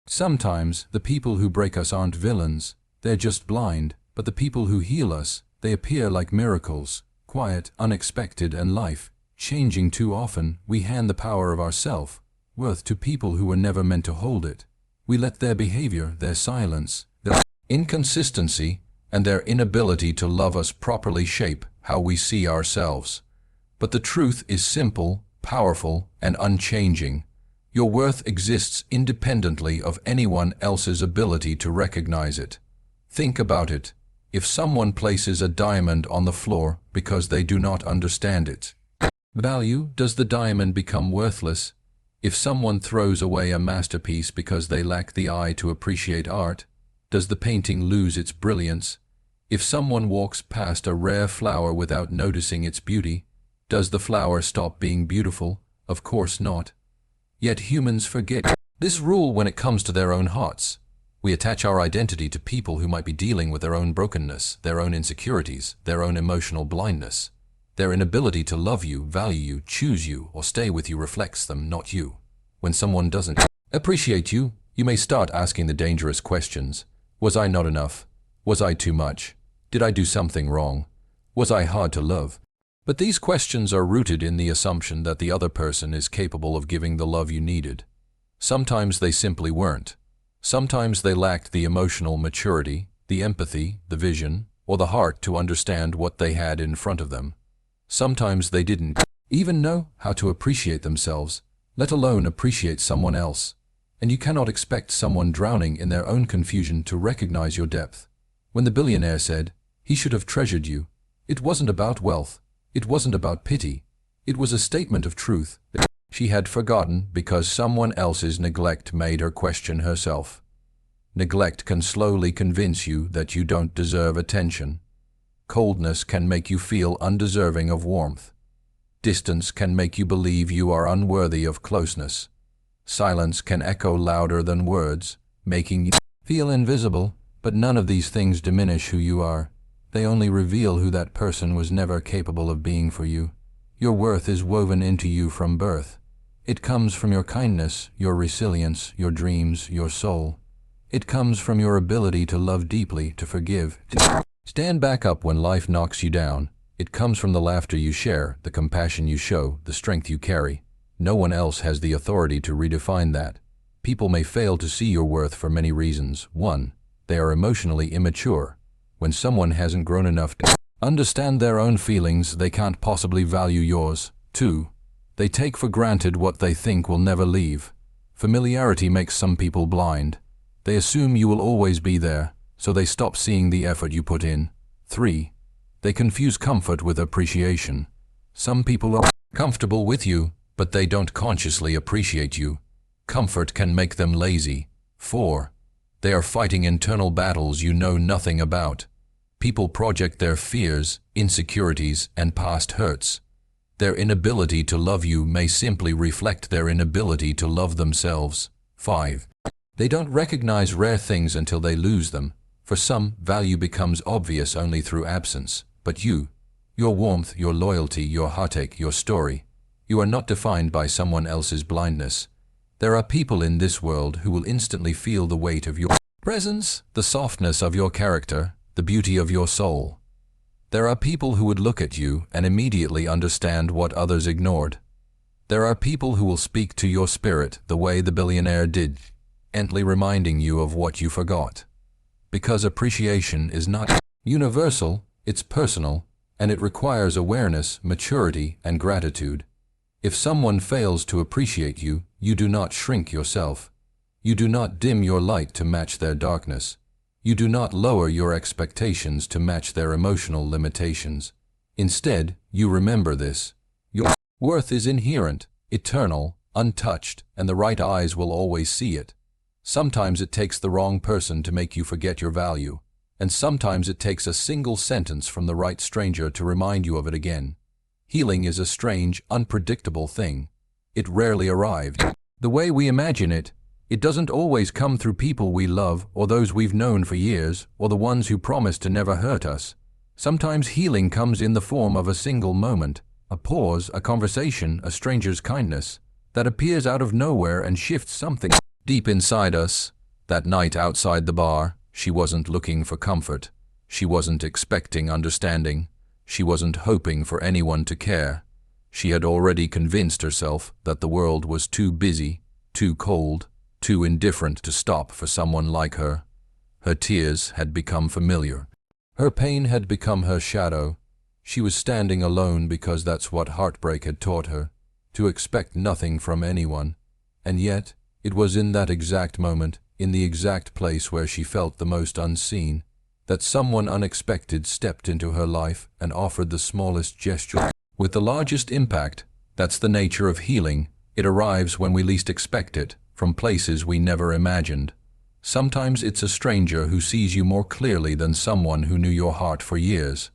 Sometimes the people who break us aren't villains, they're just blind, but the people who heal us, they appear like miracles, quiet, unexpected, and life-changing. Too often, we hand the power of our self-worth to people who were never meant to hold it. We let their behavior, their silence, their inconsistency, and their inability to love us properly shape how we see ourselves. But the truth is simple, powerful, and unchanging. Your worth exists independently of anyone else's ability to recognize it. Think about it. If someone places a diamond on the floor because they do not understand its value, does the diamond become worthless? If someone throws away a masterpiece because they lack the eye to appreciate art, does the painting lose its brilliance? If someone walks past a rare flower without noticing its beauty, does the flower stop being beautiful? Of course not. Yet humans forget this rule when it comes to their own hearts. We attach our identity to people who might be dealing with their own brokenness, their own insecurities, their own emotional blindness. Their inability to love you, value you, choose you, or stay with you reflects them, not you. When someone doesn't appreciate you, you may start asking the dangerous questions. Was I not enough? Was I too much? Did I do something wrong? Was I hard to love? But these questions are rooted in the assumption that the other person is capable of giving the love you needed. Sometimes they simply weren't. Sometimes they lacked the emotional maturity, the empathy, the vision, or the heart to understand what they had in front of them. Sometimes they didn't even know how to appreciate themselves, let alone appreciate someone else. And you cannot expect someone drowning in their own confusion to recognize your depth. When the billionaire said, he should have treasured you, it wasn't about wealth. It wasn't about pity. It was a statement of truth that she had forgotten because someone else's neglect made her question herself. Neglect can slowly convince you that you don't deserve attention. Coldness can make you feel undeserving of warmth. Distance can make you believe you are unworthy of closeness. Silence can echo louder than words, making you feel invisible, but none of these things diminish who you are. They only reveal who that person was never capable of being for you. Your worth is woven into you from birth. It comes from your kindness, your resilience, your dreams, your soul. It comes from your ability to love deeply, to forgive, to stand back up when life knocks you down. It comes from the laughter you share, the compassion you show, the strength you carry. No one else has the authority to redefine that. People may fail to see your worth for many reasons. 1. They are emotionally immature. When someone hasn't grown enough to understand their own feelings, they can't possibly value yours. 2. They take for granted what they think will never leave. Familiarity makes some people blind. They assume you will always be there, so they stop seeing the effort you put in. 3. They confuse comfort with appreciation. Some people are comfortable with you, but they don't consciously appreciate you. Comfort can make them lazy. 4. They are fighting internal battles you know nothing about. People project their fears, insecurities, and past hurts. Their inability to love you may simply reflect their inability to love themselves. 5. They don't recognize rare things until they lose them. For some, value becomes obvious only through absence. But you, your warmth, your loyalty, your heartache, your story, you are not defined by someone else's blindness. There are people in this world who will instantly feel the weight of your presence, the softness of your character, the beauty of your soul. There are people who would look at you and immediately understand what others ignored. There are people who will speak to your spirit the way the billionaire did, gently reminding you of what you forgot. Because appreciation is not universal, it's personal, and it requires awareness, maturity, and gratitude. If someone fails to appreciate you, you do not shrink yourself. You do not dim your light to match their darkness. You do not lower your expectations to match their emotional limitations. Instead, you remember this. Your worth is inherent, eternal, untouched, and the right eyes will always see it. Sometimes it takes the wrong person to make you forget your value, and sometimes it takes a single sentence from the right stranger to remind you of it again. Healing is a strange, unpredictable thing. It rarely arrives the way we imagine it. It doesn't always come through people we love or those we've known for years or the ones who promise to never hurt us. Sometimes healing comes in the form of a single moment, a pause, a conversation, a stranger's kindness that appears out of nowhere and shifts something deep inside us. That night outside the bar, she wasn't looking for comfort. She wasn't expecting understanding. She wasn't hoping for anyone to care. She had already convinced herself that the world was too busy, too cold, too indifferent to stop for someone like her. Her tears had become familiar. Her pain had become her shadow. She was standing alone because that's what heartbreak had taught her, to expect nothing from anyone. And yet, it was in that exact moment, in the exact place where she felt the most unseen, that someone unexpected stepped into her life and offered the smallest gesture with the largest impact. That's the nature of healing. It arrives when we least expect it, from places we never imagined. Sometimes it's a stranger who sees you more clearly than someone who knew your heart for years.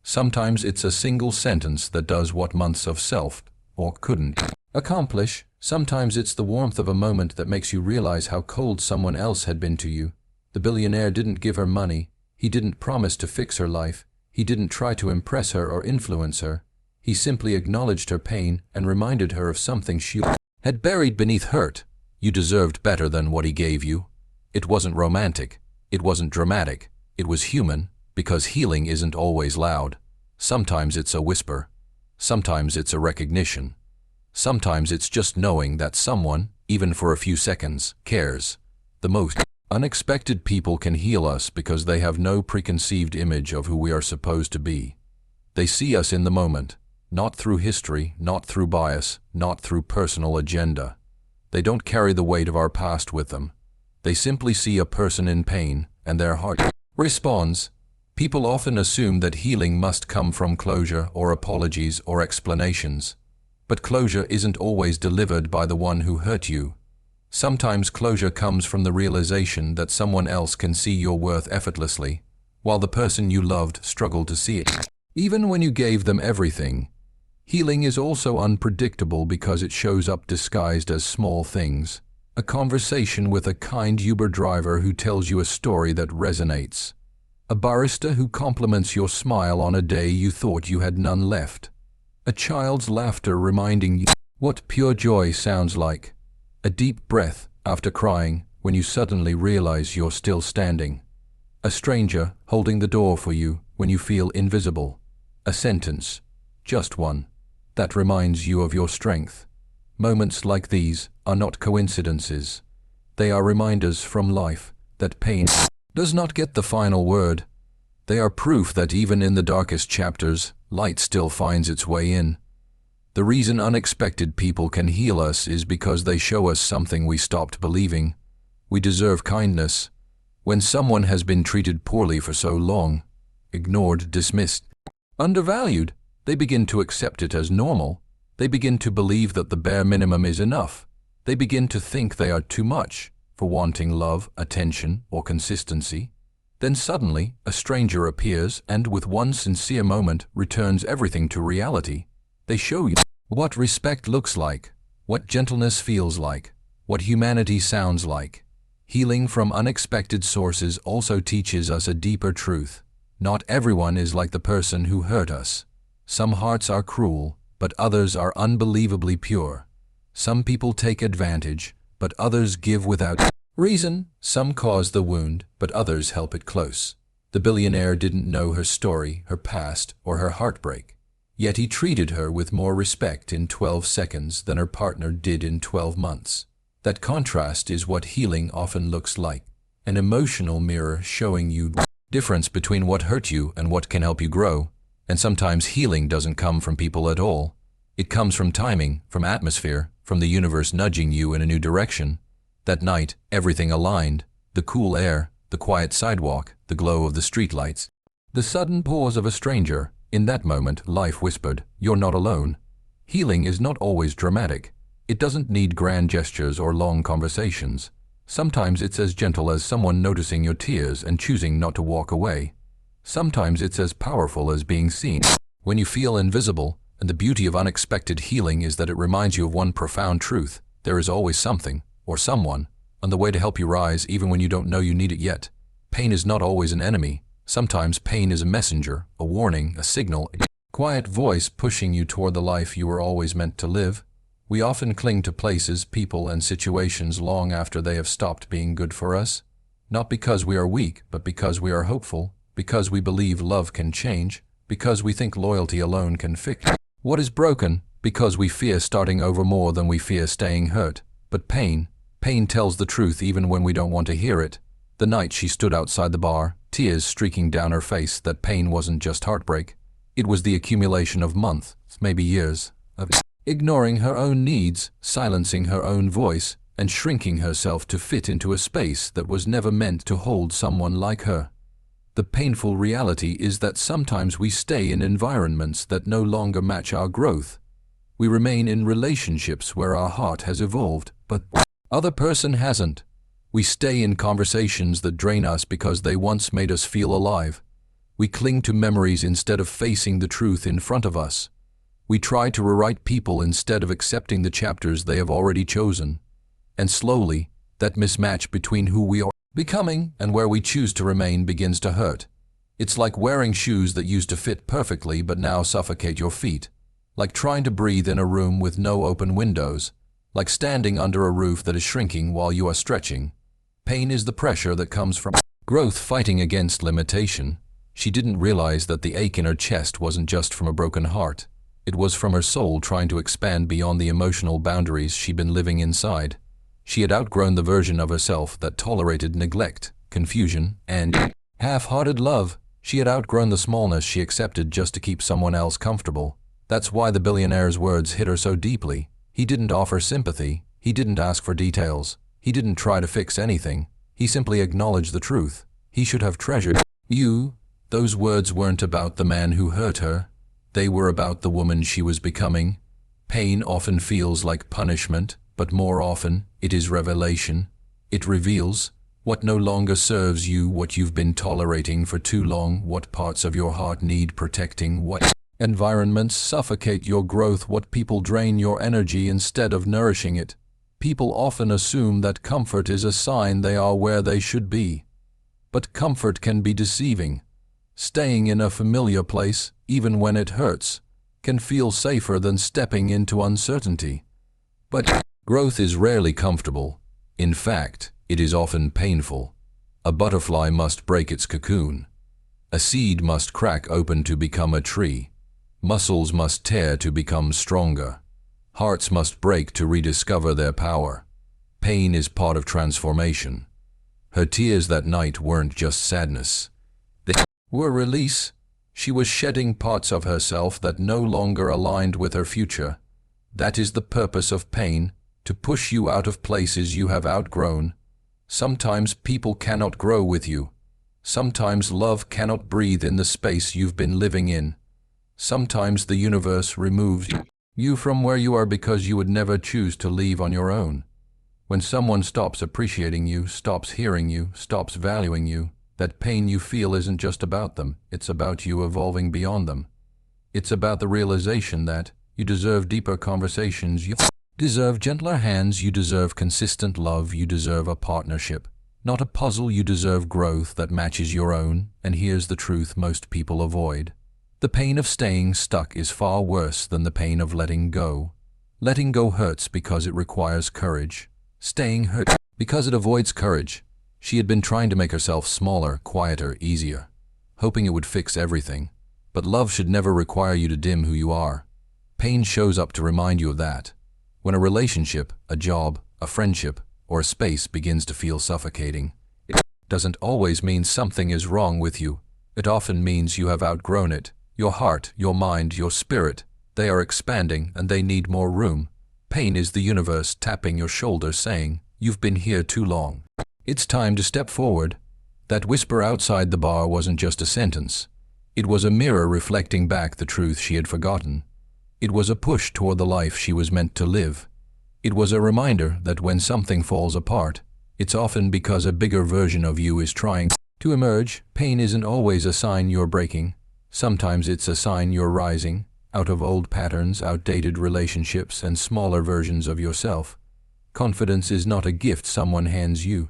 Sometimes it's a single sentence that does what months of self or couldn't accomplish. Sometimes it's the warmth of a moment that makes you realize how cold someone else had been to you. The billionaire didn't give her money. He didn't promise to fix her life. He didn't try to impress her or influence her. He simply acknowledged her pain and reminded her of something she had buried beneath hurt. You deserved better than what he gave you. It wasn't romantic. It wasn't dramatic. It was human, because healing isn't always loud. Sometimes it's a whisper. Sometimes it's a recognition. Sometimes it's just knowing that someone, even for a few seconds, cares. The most unexpected people can heal us because they have no preconceived image of who we are supposed to be. They see us in the moment, not through history, not through bias, not through personal agenda. They don't carry the weight of our past with them. They simply see a person in pain, and their heart responds. People often assume that healing must come from closure or apologies or explanations. But closure isn't always delivered by the one who hurt you. Sometimes closure comes from the realization that someone else can see your worth effortlessly, while the person you loved struggled to see it, even when you gave them everything. Healing is also unpredictable because it shows up disguised as small things. A conversation with a kind Uber driver who tells you a story that resonates. A barista who compliments your smile on a day you thought you had none left. A child's laughter reminding you what pure joy sounds like. A deep breath after crying when you suddenly realize you're still standing. A stranger holding the door for you when you feel invisible. A sentence, just one, that reminds you of your strength. Moments like these are not coincidences. They are reminders from life that pain does not get the final word. They are proof that even in the darkest chapters, light still finds its way in. The reason unexpected people can heal us is because they show us something we stopped believing. We deserve kindness. When someone has been treated poorly for so long, ignored, dismissed, undervalued, they begin to accept it as normal. They begin to believe that the bare minimum is enough. They begin to think they are too much for wanting love, attention, or consistency. Then suddenly, a stranger appears and with one sincere moment returns everything to reality. They show you what respect looks like, what gentleness feels like, what humanity sounds like. Healing from unexpected sources also teaches us a deeper truth. Not everyone is like the person who hurt us. Some hearts are cruel, but others are unbelievably pure. Some people take advantage, but others give without reason. Some cause the wound, but others help it close. The billionaire didn't know her story, her past, or her heartbreak. Yet he treated her with more respect in 12 seconds than her partner did in 12 months. That contrast is what healing often looks like. An emotional mirror showing you the difference between what hurt you and what can help you grow. And sometimes healing doesn't come from people at all. It comes from timing, from atmosphere, from the universe nudging you in a new direction. That night, everything aligned. The cool air, the quiet sidewalk, the glow of the streetlights. The sudden pause of a stranger. In that moment, life whispered, "You're not alone." Healing is not always dramatic. It doesn't need grand gestures or long conversations. Sometimes it's as gentle as someone noticing your tears and choosing not to walk away. Sometimes it's as powerful as being seen. When you feel invisible, and the beauty of unexpected healing is that it reminds you of one profound truth: there is always something, or someone, on the way to help you rise even when you don't know you need it yet. Pain is not always an enemy. Sometimes pain is a messenger, a warning, a signal, a quiet voice pushing you toward the life you were always meant to live. We often cling to places, people, and situations long after they have stopped being good for us. Not because we are weak, but because we are hopeful, because we believe love can change, because we think loyalty alone can fix what is broken, because we fear starting over more than we fear staying hurt. But pain tells the truth even when we don't want to hear it. The night she stood outside the bar, tears streaking down her face, that pain wasn't just heartbreak. It was the accumulation of months, maybe years, of ignoring her own needs, silencing her own voice, and shrinking herself to fit into a space that was never meant to hold someone like her. The painful reality is that sometimes we stay in environments that no longer match our growth. We remain in relationships where our heart has evolved, but the other person hasn't. We stay in conversations that drain us because they once made us feel alive. We cling to memories instead of facing the truth in front of us. We try to rewrite people instead of accepting the chapters they have already chosen. And slowly, that mismatch between who we are becoming and where we choose to remain begins to hurt. It's like wearing shoes that used to fit perfectly but now suffocate your feet. Like trying to breathe in a room with no open windows. Like standing under a roof that is shrinking while you are stretching. Pain is the pressure that comes from growth fighting against limitation. She didn't realize that the ache in her chest wasn't just from a broken heart. It was from her soul trying to expand beyond the emotional boundaries she'd been living inside. She had outgrown the version of herself that tolerated neglect, confusion, and half-hearted love. She had outgrown the smallness she accepted just to keep someone else comfortable. That's why the billionaire's words hit her so deeply. He didn't offer sympathy. He didn't ask for details. He didn't try to fix anything. He simply acknowledged the truth. He should have treasured you. Those words weren't about the man who hurt her. They were about the woman she was becoming. Pain often feels like punishment, but more often, it is revelation. It reveals what no longer serves you, what you've been tolerating for too long, what parts of your heart need protecting, what environments suffocate your growth, what people drain your energy instead of nourishing it. People often assume that comfort is a sign they are where they should be. But comfort can be deceiving. Staying in a familiar place, even when it hurts, can feel safer than stepping into uncertainty. But growth is rarely comfortable. In fact, it is often painful. A butterfly must break its cocoon. A seed must crack open to become a tree. Muscles must tear to become stronger. Hearts must break to rediscover their power. Pain is part of transformation. Her tears that night weren't just sadness. They were release. She was shedding parts of herself that no longer aligned with her future. That is the purpose of pain, to push you out of places you have outgrown. Sometimes people cannot grow with you. Sometimes love cannot breathe in the space you've been living in. Sometimes the universe removes you from where you are because you would never choose to leave on your own. When someone stops appreciating you, stops hearing you, stops valuing you, that pain you feel isn't just about them, it's about you evolving beyond them. It's about the realization that you deserve deeper conversations, you deserve gentler hands, you deserve consistent love, you deserve a partnership. Not a puzzle, you deserve growth that matches your own, and here's the truth most people avoid. The pain of staying stuck is far worse than the pain of letting go. Letting go hurts because it requires courage. Staying hurts because it avoids courage. She had been trying to make herself smaller, quieter, easier, hoping it would fix everything. But love should never require you to dim who you are. Pain shows up to remind you of that. When a relationship, a job, a friendship, or a space begins to feel suffocating, it doesn't always mean something is wrong with you. It often means you have outgrown it. Your heart, your mind, your spirit, they are expanding and they need more room. Pain is the universe tapping your shoulder saying, you've been here too long. It's time to step forward. That whisper outside the bar wasn't just a sentence. It was a mirror reflecting back the truth she had forgotten. It was a push toward the life she was meant to live. It was a reminder that when something falls apart, it's often because a bigger version of you is trying to emerge. Pain isn't always a sign you're breaking. Sometimes it's a sign you're rising out of old patterns, outdated relationships, and smaller versions of yourself. Confidence is not a gift someone hands you.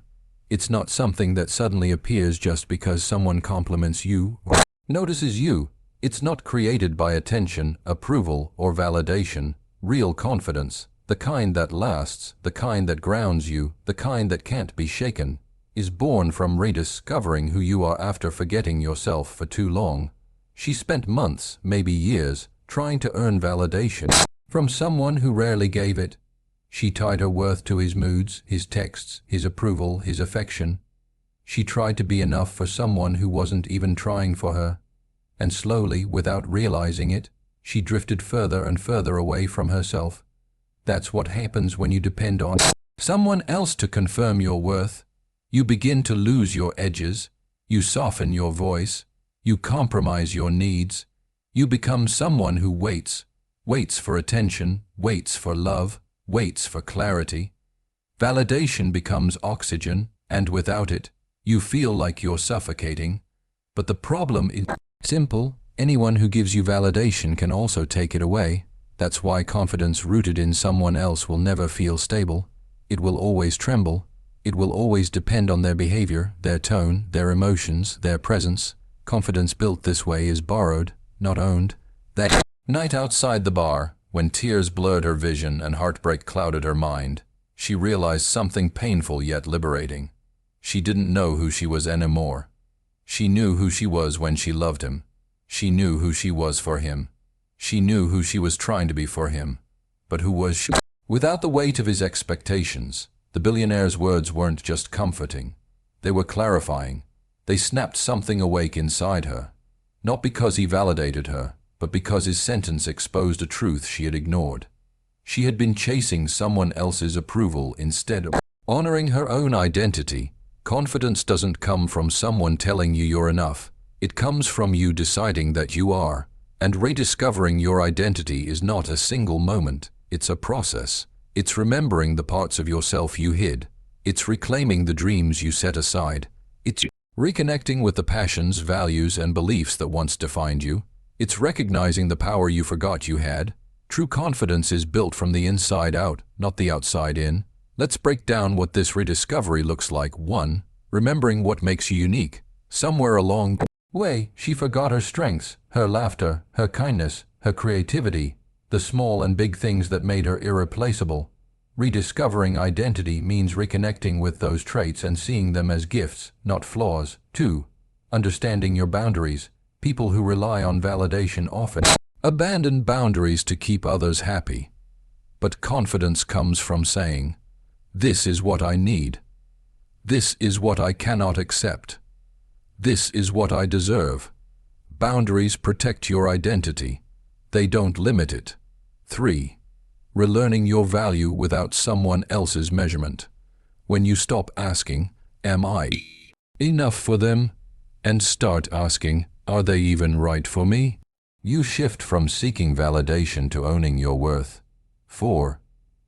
It's not something that suddenly appears just because someone compliments you or notices you. It's not created by attention, approval, or validation. Real confidence the kind that lasts, the kind that grounds you, the kind that can't be shaken, is born from rediscovering who you are after forgetting yourself for too long. She spent months, maybe years, trying to earn validation from someone who rarely gave it. She tied her worth to his moods, his texts, his approval, his affection. She tried to be enough for someone who wasn't even trying for her. And slowly, without realizing it, she drifted further and further away from herself. That's what happens when you depend on someone else to confirm your worth. You begin to lose your edges. You soften your voice. You compromise your needs. You become someone who waits for attention, waits for love, waits for clarity. Validation becomes oxygen, and without it, you feel like you're suffocating. But the problem is simple. Anyone who gives you validation can also take it away. That's why confidence rooted in someone else will never feel stable. It will always tremble. It will always depend on their behavior, their tone, their emotions, their presence. Confidence built this way is borrowed, not owned. That night outside the bar, when tears blurred her vision and heartbreak clouded her mind, she realized something painful yet liberating. She didn't know who she was anymore. She knew who she was when she loved him. She knew who she was for him. She knew who she was trying to be for him. But who was she? Without the weight of his expectations, the billionaire's words weren't just comforting. They were clarifying. They snapped something awake inside her. Not because he validated her, but because his sentence exposed a truth she had ignored. She had been chasing someone else's approval instead of honoring her own identity. Confidence doesn't come from someone telling you you're enough. It comes from you deciding that you are. And rediscovering your identity is not a single moment. It's a process. It's remembering the parts of yourself you hid. It's reclaiming the dreams you set aside. It's reconnecting with the passions, values, and beliefs that once defined you. It's recognizing the power you forgot you had. True confidence is built from the inside out, not the outside in. Let's break down what this rediscovery looks like. 1. Remembering what makes you unique. Somewhere along the way, she forgot her strengths, her laughter, her kindness, her creativity, the small and big things that made her irreplaceable. Rediscovering identity means reconnecting with those traits and seeing them as gifts, not flaws. 2. Understanding your boundaries. People who rely on validation often abandon boundaries to keep others happy. But confidence comes from saying, "This is what I need. This is what I cannot accept. This is what I deserve." Boundaries protect your identity. They don't limit it. 3. Relearning your value without someone else's measurement. When you stop asking, "Am I enough for them?" and start asking, "Are they even right for me?" you shift from seeking validation to owning your worth. 4.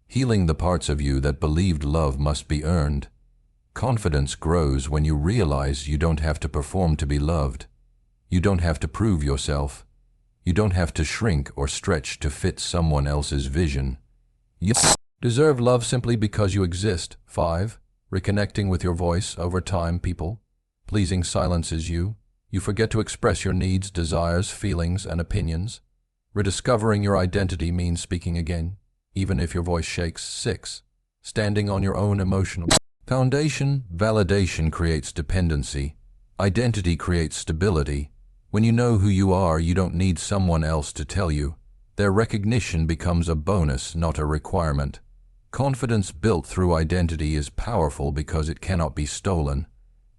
Healing the parts of you that believed love must be earned. Confidence grows when you realize you don't have to perform to be loved. You don't have to prove yourself. You don't have to shrink or stretch to fit someone else's vision. You deserve love simply because you exist. 5. Reconnecting with your voice over time. People pleasing silences you. You forget to express your needs, desires, feelings, and opinions. Rediscovering your identity means speaking again, even if your voice shakes. 6. Standing on your own emotional foundation. Validation creates dependency. Identity creates stability. When you know who you are, you don't need someone else to tell you. Their recognition becomes a bonus, not a requirement. Confidence built through identity is powerful because it cannot be stolen.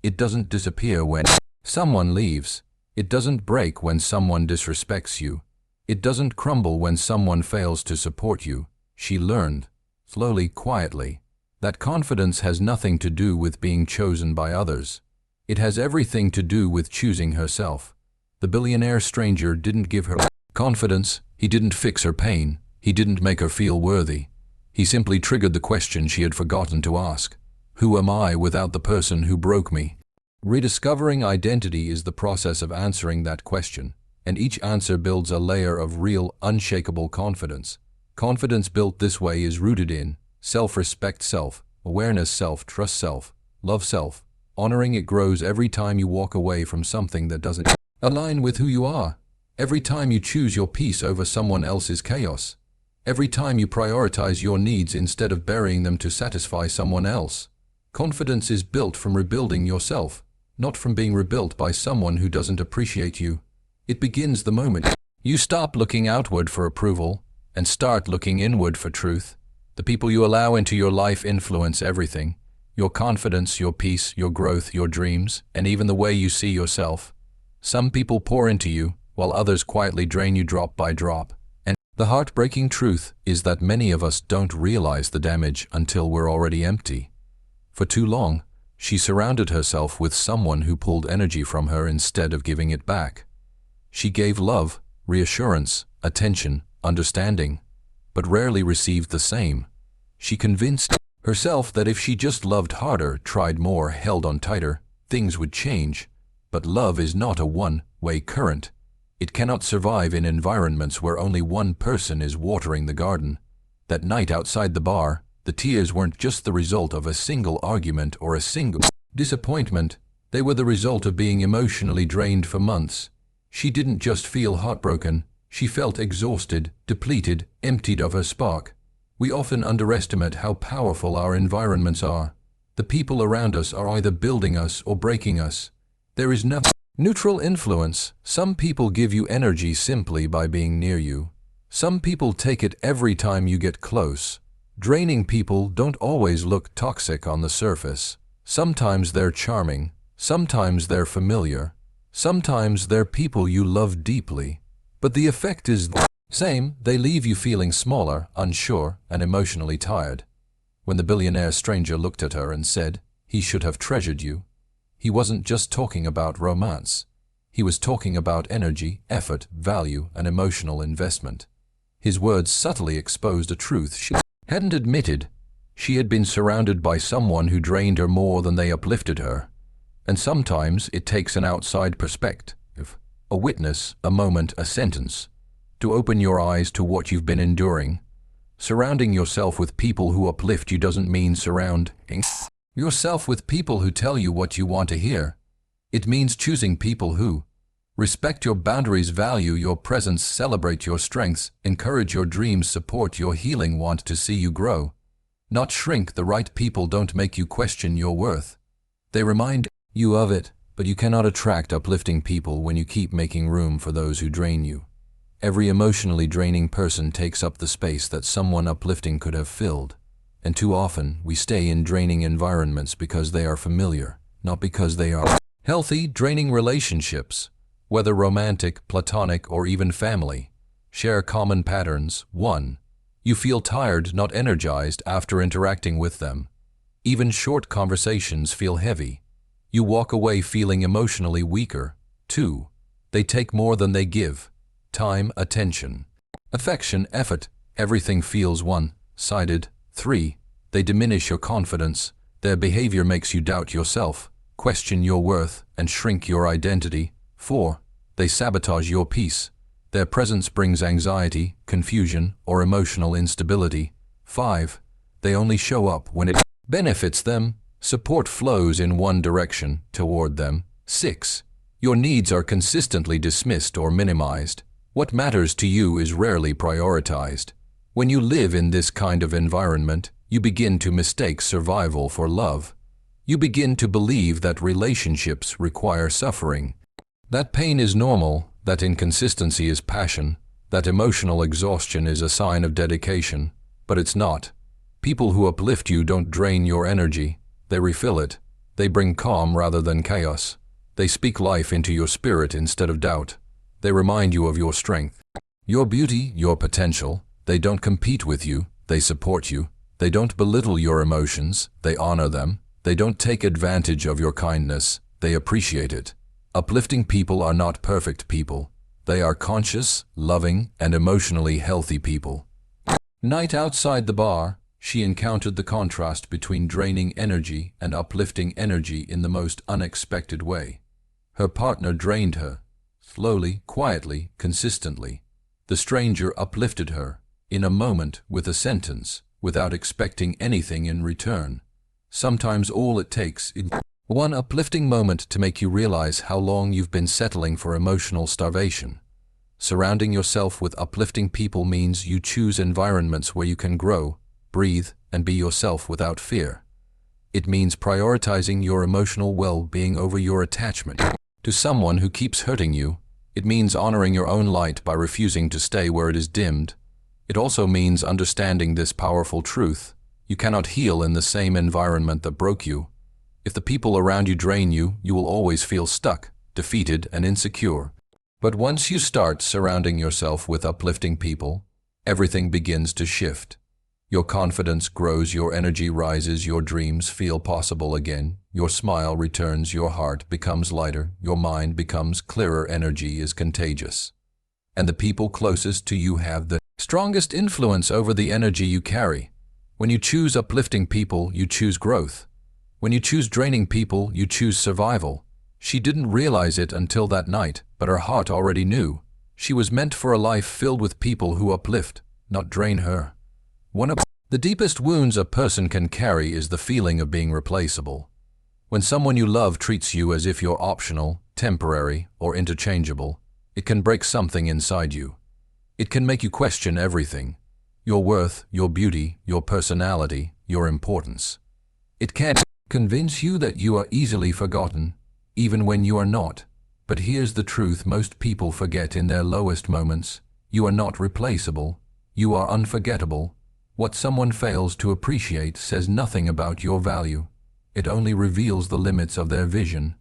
It doesn't disappear when someone leaves. It doesn't break when someone disrespects you. It doesn't crumble when someone fails to support you. She learned, slowly, quietly, that confidence has nothing to do with being chosen by others. It has everything to do with choosing herself. The billionaire stranger didn't give her confidence. He didn't fix her pain. He didn't make her feel worthy. He simply triggered the question she had forgotten to ask. Who am I without the person who broke me? Rediscovering identity is the process of answering that question, and each answer builds a layer of real, unshakable confidence. Confidence built this way is rooted in self-respect, self-awareness, self-trust, self-love, self. Honoring it grows every time you walk away from something that doesn't align with who you are. Every time you choose your peace over someone else's chaos. Every time you prioritize your needs instead of burying them to satisfy someone else. Confidence is built from rebuilding yourself, not from being rebuilt by someone who doesn't appreciate you. It begins the moment you stop looking outward for approval and start looking inward for truth. The people you allow into your life influence everything. Your confidence, your peace, your growth, your dreams, and even the way you see yourself. Some people pour into you, while others quietly drain you drop by drop. And the heartbreaking truth is that many of us don't realize the damage until we're already empty. For too long, she surrounded herself with someone who pulled energy from her instead of giving it back. She gave love, reassurance, attention, understanding, but rarely received the same. She convinced herself that if she just loved harder, tried more, held on tighter, things would change. But love is not a one-way current. It cannot survive in environments where only one person is watering the garden. That night outside the bar, the tears weren't just the result of a single argument or a single disappointment. They were the result of being emotionally drained for months. She didn't just feel heartbroken. She felt exhausted, depleted, emptied of her spark. We often underestimate how powerful our environments are. The people around us are either building us or breaking us. There is no neutral influence. Some people give you energy simply by being near you. Some people take it every time you get close. Draining people don't always look toxic on the surface. Sometimes they're charming. Sometimes they're familiar. Sometimes they're people you love deeply. But the effect is the same. They leave you feeling smaller, unsure, and emotionally tired. When the billionaire stranger looked at her and said, "He should have treasured you," he wasn't just talking about romance. He was talking about energy, effort, value, and emotional investment. His words subtly exposed a truth she hadn't admitted. She had been surrounded by someone who drained her more than they uplifted her. And sometimes it takes an outside perspective, a witness, a moment, a sentence, to open your eyes to what you've been enduring. Surrounding yourself with people who uplift you doesn't mean surrounding yourself with people who tell you what you want to hear. It means choosing people who respect your boundaries, value your presence, celebrate your strengths, encourage your dreams, support your healing, want to see you grow, not shrink. The right people don't make you question your worth. They remind you of it, but you cannot attract uplifting people when you keep making room for those who drain you. Every emotionally draining person takes up the space that someone uplifting could have filled. And too often, we stay in draining environments because they are familiar, not because they are healthy. Draining relationships, whether romantic, platonic, or even family, share common patterns. 1. You feel tired, not energized after interacting with them. Even short conversations feel heavy. You walk away feeling emotionally weaker. 2. They take more than they give. Time, attention, affection, effort. Everything feels one-sided. 3. They diminish your confidence. Their behavior makes you doubt yourself, question your worth, and shrink your identity. 4. They sabotage your peace. Their presence brings anxiety, confusion, or emotional instability. 5. They only show up when it benefits them. Support flows in one direction, toward them. 6. Your needs are consistently dismissed or minimized. What matters to you is rarely prioritized. When you live in this kind of environment, you begin to mistake survival for love. You begin to believe that relationships require suffering, that pain is normal, that inconsistency is passion, that emotional exhaustion is a sign of dedication. But it's not. People who uplift you don't drain your energy. They refill it. They bring calm rather than chaos. They speak life into your spirit instead of doubt. They remind you of your strength, your beauty, your potential. They don't compete with you. They support you. They don't belittle your emotions. They honor them. They don't take advantage of your kindness. They appreciate it. Uplifting people are not perfect people. They are conscious, loving, and emotionally healthy people. Night outside the bar, she encountered the contrast between draining energy and uplifting energy in the most unexpected way. Her partner drained her, slowly, quietly, consistently. The stranger uplifted her, in a moment, with a sentence, without expecting anything in return. Sometimes all it takes is one uplifting moment to make you realize how long you've been settling for emotional starvation. Surrounding yourself with uplifting people means you choose environments where you can grow, breathe, and be yourself without fear. It means prioritizing your emotional well-being over your attachment to someone who keeps hurting you. It means honoring your own light by refusing to stay where it is dimmed. It also means understanding this powerful truth: you cannot heal in the same environment that broke you. If the people around you drain you, you will always feel stuck, defeated, and insecure. But once you start surrounding yourself with uplifting people, everything begins to shift. Your confidence grows, your energy rises, your dreams feel possible again, your smile returns, your heart becomes lighter, your mind becomes clearer. Energy is contagious. And the people closest to you have the strongest influence over the energy you carry. When you choose uplifting people, you choose growth. When you choose draining people, you choose survival. She didn't realize it until that night, but her heart already knew. She was meant for a life filled with people who uplift, not drain her. One of the deepest wounds a person can carry is the feeling of being replaceable. When someone you love treats you as if you're optional, temporary, or interchangeable, it can break something inside you. It can make you question everything: your worth, your beauty, your personality, your importance. It can convince you that you are easily forgotten, even when you are not. But here's the truth most people forget in their lowest moments: you are not replaceable. You are unforgettable. What someone fails to appreciate says nothing about your value. It only reveals the limits of their vision.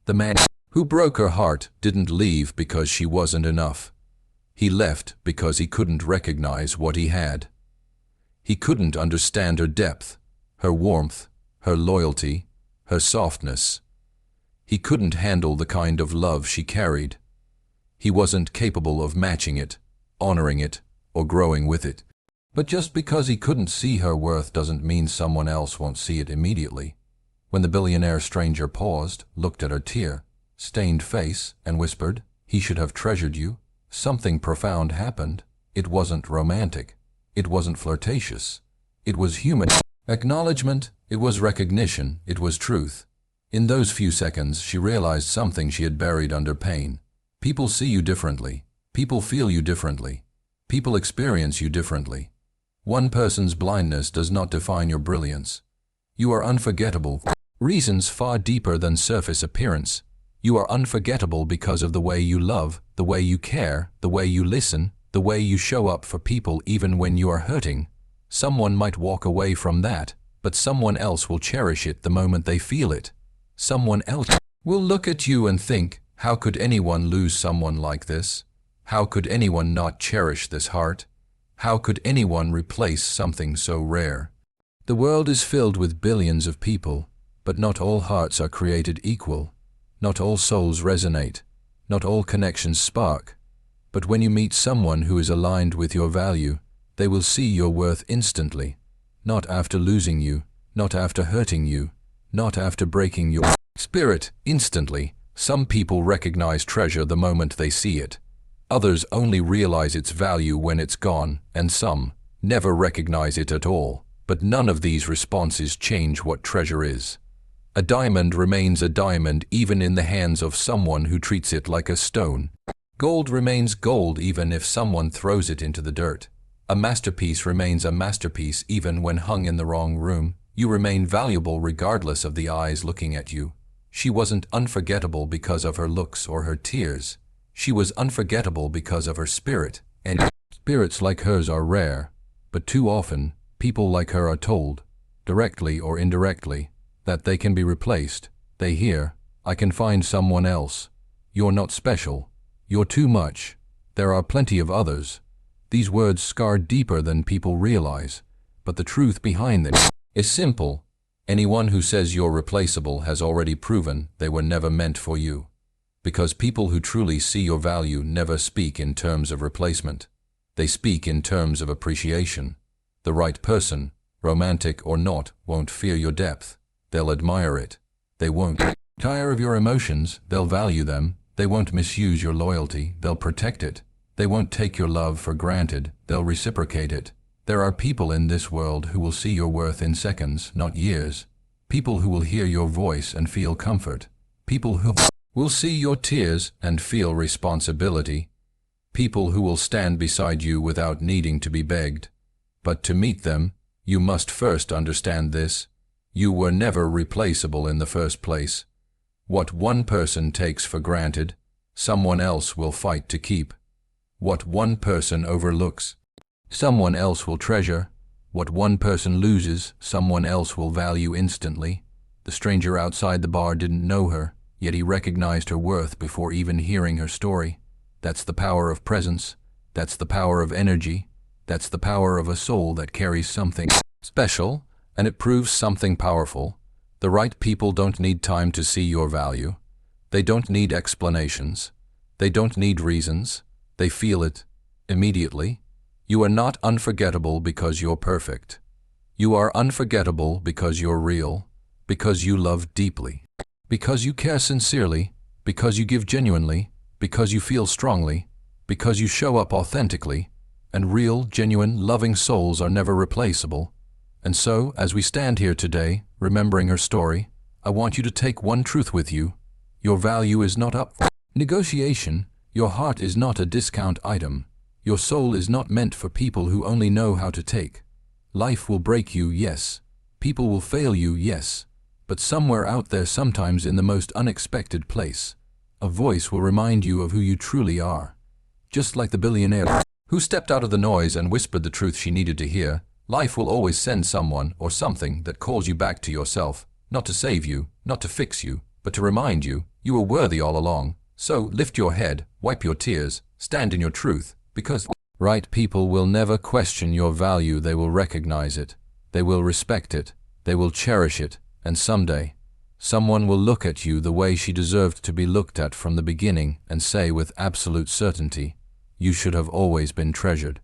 The man who broke her heart didn't leave because she wasn't enough. He left because he couldn't recognize what he had. He couldn't understand her depth, her warmth, her loyalty, her softness. He couldn't handle the kind of love she carried. He wasn't capable of matching it, honoring it, or growing with it. But just because he couldn't see her worth doesn't mean someone else won't see it immediately. When the billionaire stranger paused, looked at her tear-stained face, and whispered, "He should have treasured you," something profound happened. It wasn't romantic. It wasn't flirtatious. It was human. Acknowledgement, it was recognition, it was truth. In those few seconds, she realized something she had buried under pain. People see you differently. People feel you differently. People experience you differently. One person's blindness does not define your brilliance. You are unforgettable. Reasons far deeper than surface appearance. You are unforgettable because of the way you love, the way you care, the way you listen, the way you show up for people even when you are hurting. Someone might walk away from that, but someone else will cherish it the moment they feel it. Someone else will look at you and think, how could anyone lose someone like this? How could anyone not cherish this heart? How could anyone replace something so rare? The world is filled with billions of people, but not all hearts are created equal. Not all souls resonate. Not all connections spark. But when you meet someone who is aligned with your value, they will see your worth instantly. Not after losing you, not after hurting you, not after breaking your spirit. Instantly. Some people recognize treasure the moment they see it. Others only realize its value when it's gone, and some never recognize it at all. But none of these responses change what treasure is. A diamond remains a diamond even in the hands of someone who treats it like a stone. Gold remains gold even if someone throws it into the dirt. A masterpiece remains a masterpiece even when hung in the wrong room. You remain valuable regardless of the eyes looking at you. She wasn't unforgettable because of her looks or her tears. She was unforgettable because of her spirit, and spirits like hers are rare. But too often, people like her are told, directly or indirectly, that they can be replaced. They hear, "I can find someone else. You're not special. You're too much. There are plenty of others." These words scar deeper than people realize, but the truth behind them is simple. Anyone who says you're replaceable has already proven they were never meant for you. Because people who truly see your value never speak in terms of replacement. They speak in terms of appreciation. The right person, romantic or not, won't fear your depth. They'll admire it. They won't tire of your emotions. They'll value them. They won't misuse your loyalty. They'll protect it. They won't take your love for granted. They'll reciprocate it. There are people in this world who will see your worth in seconds, not years. People who will hear your voice and feel comfort. People who will see your tears and feel responsibility. People who will stand beside you without needing to be begged. But to meet them, you must first understand this. You were never replaceable in the first place. What one person takes for granted, someone else will fight to keep. What one person overlooks, someone else will treasure. What one person loses, someone else will value instantly. The stranger outside the bar didn't know her, yet he recognized her worth before even hearing her story. That's the power of presence. That's the power of energy. That's the power of a soul that carries something special, and it proves something powerful. The right people don't need time to see your value. They don't need explanations. They don't need reasons. They feel it immediately. You are not unforgettable because you're perfect. You are unforgettable because you're real, because you love deeply, because you care sincerely, because you give genuinely, because you feel strongly, because you show up authentically, and real, genuine, loving souls are never replaceable. And so, as we stand here today, remembering her story, I want you to take one truth with you. Your value is not up for negotiation. Your heart is not a discount item. Your soul is not meant for people who only know how to take. Life will break you, yes. People will fail you, yes. But somewhere out there, sometimes in the most unexpected place, a voice will remind you of who you truly are. Just like the billionaire who stepped out of the noise and whispered the truth she needed to hear, life will always send someone or something that calls you back to yourself, not to save you, not to fix you, but to remind you you were worthy all along. So lift your head, wipe your tears, stand in your truth, because right people will never question your value. They will recognize it, they will respect it, they will cherish it, and someday, someone will look at you the way she deserved to be looked at from the beginning and say with absolute certainty, you should have always been treasured.